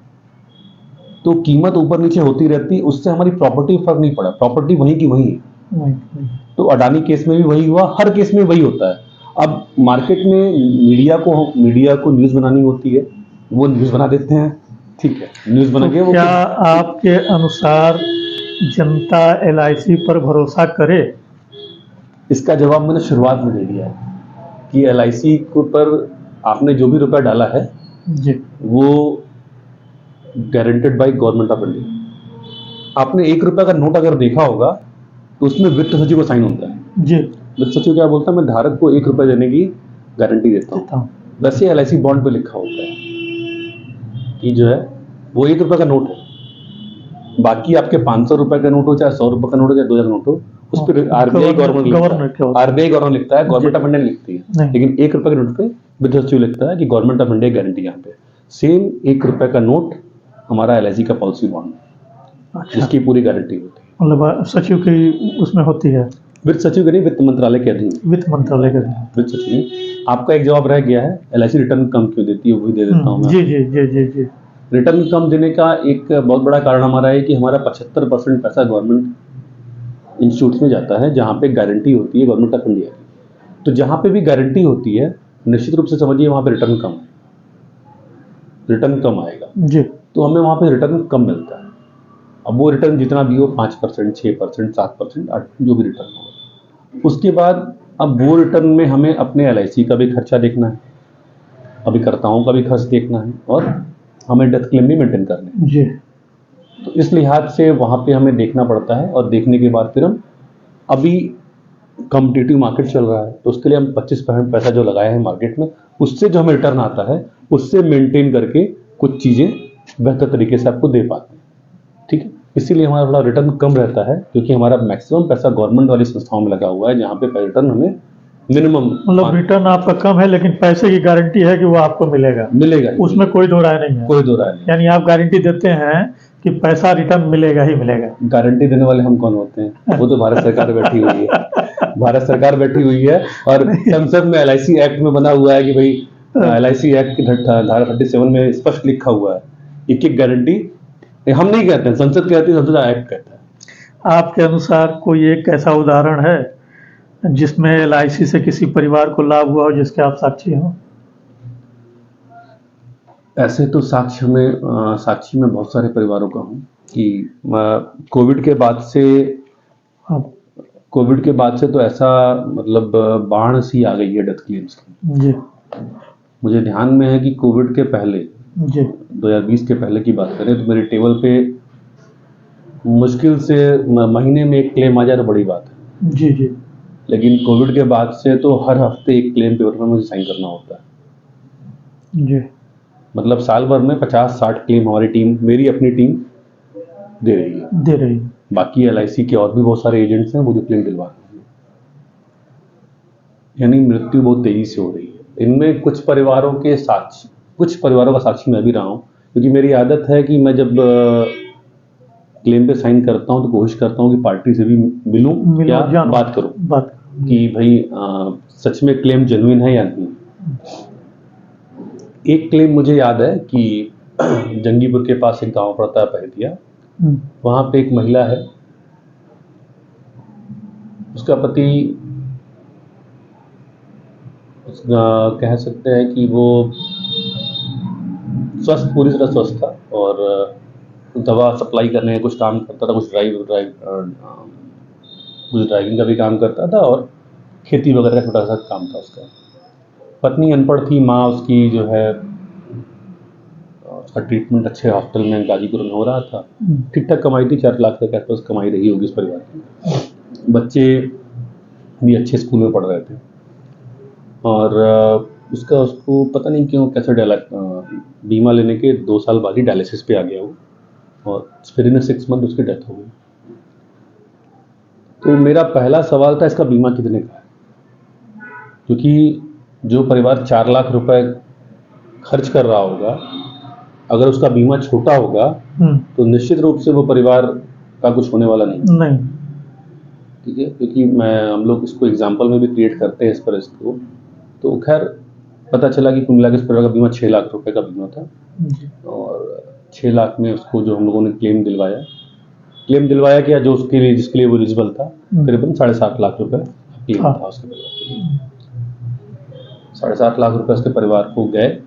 तो कीमत ऊपर नीचे होती रहती है, उससे हमारी प्रॉपर्टी फर्क नहीं पड़ा। प्रॉपर्टी वहीं की वहीं है। तो अडानी केस में भी वही हुआ, हर केस में वही होता है। अब मार्केट में मीडिया को न्यूज़ बनानी होती है, वो न्यूज़ बना देते हैं, ठीक है। न्यूज़ बना के क्या आपके अनुसार जनता एलआईसी पर भरोसा करे? इसका जवाब मैंने शुरुआत में दे दिया है कि एलआईसी पर आपने जो भी रुपया डाला है जी, वो guaranteed by government of India. आपने 1 रुपया का नोट अगर देखा होगा तो उसमें वित्त सचिव का साइन होता है जी। वित्त सचिव क्या बोलता है, मैं धारक को 1 रुपया देने की गारंटी देता हूँ। वैसे एलआईसी बॉन्ड पे लिखा होता है कि जो है वो 1 रुपया का नोट है। बाकी आपके 500 रुपए का नोट हो, चाहे 100 रुपए का नोट हो, चाहे 2000 नोट हो, उस पर आरबीआई गवर्नमेंट लिखता है, गवर्नमेंट ऑफ इंडिया लिखती है। लेकिन 1 रुपए के नोट पे वित्त सचिव लिखता है कि गवर्नमेंट ऑफ इंडिया गारंटी यहाँ पे। सेम 1 रुपए का नोट हमारा एलआईसी का पॉलिसी बॉन्ड, जिसकी पूरी गारंटी होती है। मतलब सचिव की उसमें होती है, वित्त सचिव के नहीं, वित्त मंत्रालय के अधीन। वित्त सचिव। आपका एक जवाब रह गया है, एलआईसी रिटर्न कम क्यों देती है, वही दे देता हूँ मैं। जी। रिटर्न कम देने का एक बहुत बड़ा कारण हमारा है कि हमारा 75% पैसा गवर्नमेंट इंस्टीट्यूट में जाता है, जहाँ पे गारंटी होती है गवर्नमेंट ऑफ इंडिया की। तो जहाँ पे भी गारंटी होती है, निश्चित रूप से समझिए वहाँ पे रिटर्न कम आएगा जी। तो हमें वहाँ पे रिटर्न कम मिलता है। अब वो रिटर्न जितना भी हो, 5%, 6%, 7%, 8%, जो भी रिटर्न हो, उसके बाद अब वो रिटर्न में हमें अपने एलआईसी का भी खर्चा देखना है, अभिकर्ताओं का भी खर्च देखना है, और हमें डेथ क्लेम भी मेंटेन करने हैं जी। तो इस लिहाज से वहाँ पे हमें देखना पड़ता है, और देखने के बाद फिर हम, अभी कॉम्पिटिटिव मार्केट चल रहा है, तो उसके लिए हम 25% पैसा जो लगाए हैं मार्केट में, उससे जो हमें रिटर्न आता है, उससे मेंटेन करके कुछ चीज़ें बेहतर तरीके से आपको दे पाते हैं, ठीक है। इसीलिए हमारा थोड़ा रिटर्न कम रहता है, क्योंकि हमारा मैक्सिमम पैसा गवर्नमेंट वाली संस्थाओं में लगा हुआ है, जहाँ पे रिटर्न हमें मिनिमम मतलब रिटर्न आपका कम है लेकिन पैसे की गारंटी है कि वो आपको मिलेगा, मिलेगा ही, उसमें कोई दो राय नहीं है। कोई दो राय नहीं। यानी आप गारंटी देते हैं कि पैसा रिटर्न मिलेगा ही मिलेगा। गारंटी देने वाले हम कौन होते हैं? वो तो भारत सरकार बैठी हुई है। भारत सरकार बैठी हुई है और संसद में LIC एक्ट में बना हुआ है कि भाई LIC एक्ट की धारा 37 में स्पष्ट लिखा हुआ है एक गारंटी हम नहीं कहते हैं, संसद कहती है, संसद एक्ट कहता है। आपके अनुसार कोई एक ऐसा उदाहरण है जिसमें LIC से किसी परिवार को लाभ हुआ हो जिसके आप साक्षी हो? ऐसे तो साक्षी में बहुत सारे परिवारों का हूँ कि कोविड के बाद से हाँ, कोविड के बाद से तो ऐसा मतलब बाढ़ सी आ गई है डेथ क्लेम्स की। जी मुझे ध्यान में है कि कोविड के पहले जी 2020 के पहले की बात करें तो मेरे टेबल पे मुश्किल से महीने में एक क्लेम आ जाए तो बड़ी बात है। जी जी लेकिन कोविड के बाद से तो हर हफ्ते एक क्लेम पेपर पर मुझे साइन करना होता है। जी मतलब साल भर में 50-60 क्लेम हमारी टीम, मेरी अपनी टीम दे रही है। बाकी LIC के और भी बहुत सारे एजेंट्स हैं वो जो क्लेम दिलवा रहे हैं। यानी मृत्यु बहुत तेजी से हो रही है। इनमें कुछ परिवारों का साक्षी मैं भी रहा हूँ, क्योंकि मेरी आदत है कि मैं जब क्लेम पे साइन करता हूँ तो कोशिश करता हूँ कि पार्टी से भी मिलूं या बात करूं कि भाई सच में क्लेम जेन्युइन है या नहीं। एक क्लेम मुझे याद है कि जंगीपुर के पास एक गांव पड़ता है पहतिया, वहां पे एक महिला है, उसका पति कह सकते हैं कि वो पूरी तरह स्वस्थ था और दवा सप्लाई करने का कुछ काम करता था, कुछ ड्राइविंग का भी काम करता था और खेती वगैरह का छोटा सा काम था उसका। पत्नी अनपढ़ थी, माँ उसकी जो है उसका ट्रीटमेंट अच्छे हॉस्पिटल में गाजीपुर में हो रहा था, ठीक ठाक कमाई थी, 4 लाख के आसपास कमाई रही होगी इस परिवार की। बच्चे भी अच्छे स्कूल में पढ़ रहे थे और उसको पता नहीं क्यों कैसे बीमा लेने के 2 साल बाद ही डायलिसिस पे आ गया वो और फिर इन 6 मंथ उसकी डेथ हो गई। तो मेरा पहला सवाल था इसका बीमा कितने का है, क्योंकि जो परिवार 4 लाख रुपए खर्च कर रहा होगा, अगर उसका बीमा छोटा होगा तो निश्चित रूप से वो परिवार का कुछ होने वाला नहीं। ठीक है, क्योंकि हम लोग इसको एग्जाम्पल में भी क्रिएट करते हैं इस पर इसको। तो खैर पता चला कि कुल मिला के इस परिवार का बीमा 6 लाख रुपए का बीमा था और 6 लाख में उसको जो हम लोगों ने क्लेम दिलवाया क्या जो उसके लिए जिसके लिए वो एलिजिबल था, करीबन 7.5 लाख रुपए क्लेम था उसके परिवार के। 7.5 लाख रुपए उसके परिवार को गए।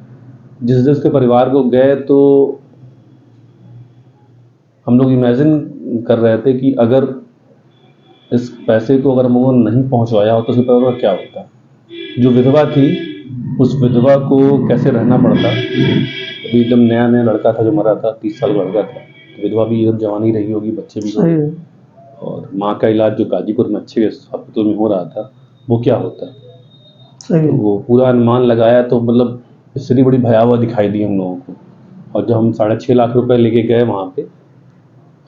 जिस दिन उसके परिवार को गए तो हम लोग इमेजिन कर रहे थे कि अगर इस पैसे को अगर हम लोगों ने नहीं पहुंचवाया हो तो उसके परिवार का क्या होता। जो विधवा थी उस विधवा को कैसे रहना पड़ता। अभी एकदम नया लड़का था जो मरा था, 30 साल का लड़का था, तो विधवा भी एकदम जवानी रही होगी, बच्चे भी होंगे और माँ का इलाज जो गाजीपुर में अच्छे हॉस्पिटल में हो रहा था वो क्या होता। तो वो पूरा अनुमान लगाया तो मतलब स्थिति बड़ी भयावह दिखाई दी हम लोगों को। और जब हम 6.5 लाख रुपए लेके गए वहाँ पे,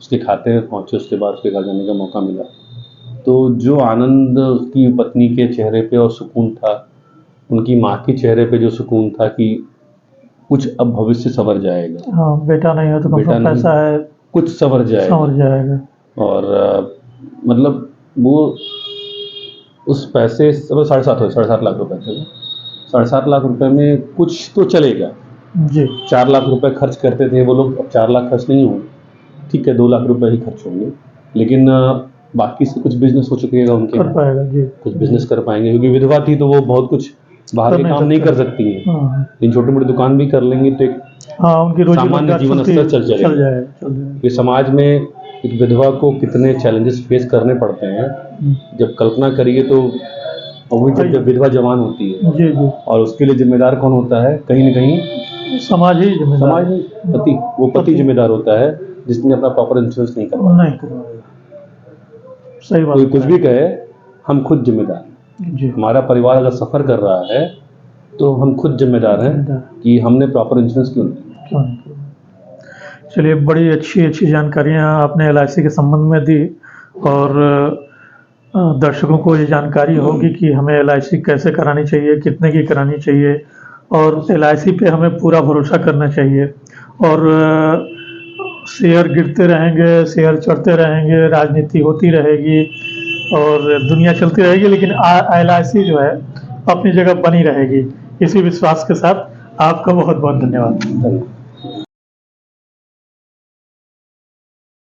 उसके खाते में पहुँचे, उसके बाद उसके घर जाने का मौका मिला, तो जो आनंद उसकी पत्नी के चेहरे पे और सुकून था, उनकी माँ के चेहरे पे जो सुकून था कि कुछ अब भविष्य संवर जाएगा। हाँ, बेटा नहीं है तो पैसा है, कुछ संवर जाएगा। और मतलब वो उस पैसे 7.5 लाख रुपए थे, 7.5 लाख रुपए में कुछ तो चलेगा जी। 4 लाख रुपए खर्च करते थे वो लोग, अब 4 लाख खर्च नहीं होंगे, ठीक है 2 लाख रुपए ही खर्च होंगे, लेकिन बाकी से कुछ बिजनेस हो चुकेगा उनके, कर पाएगा जी, कुछ बिजनेस कर पाएंगे, क्योंकि विधवा थी तो वो बहुत कुछ बाहर के काम नहीं कर सकती है। इन छोटी मोटी दुकान भी कर लेंगी तो एक सामान्य जीवन स्तर चल जाएगा। ये समाज में एक विधवा को कितने चैलेंजेस फेस करने पड़ते हैं, जब कल्पना करिए तो जब विधवा जवान होती है जी जी, और उसके लिए जिम्मेदार कौन होता है, कहीं ना कहीं समाज ही पति जिम्मेदार होता है, जिसने अपना प्रॉपर इंश्योरेंस नहीं करवाया। सही बात, कोई कुछ भी कहे हम खुद जिम्मेदार हैं। हमारा परिवार अगर सफर कर रहा है तो हम खुद जिम्मेदार हैं कि हमने प्रॉपर इंश्योरेंस क्यों नहीं। चलिए, बड़ी अच्छी जानकारियां आपने LIC के संबंध में दी और दर्शकों को ये जानकारी होगी कि हमें एलआईसी कैसे करानी चाहिए, कितने की करानी चाहिए और एलआईसी पे हमें पूरा भरोसा करना चाहिए। और शेयर गिरते रहेंगे, शेयर चढ़ते रहेंगे, राजनीति होती रहेगी और दुनिया चलती रहेगी, लेकिन एलआईसी जो है अपनी जगह बनी रहेगी। इसी विश्वास के साथ आपका बहुत बहुत धन्यवाद। धन्यवाद।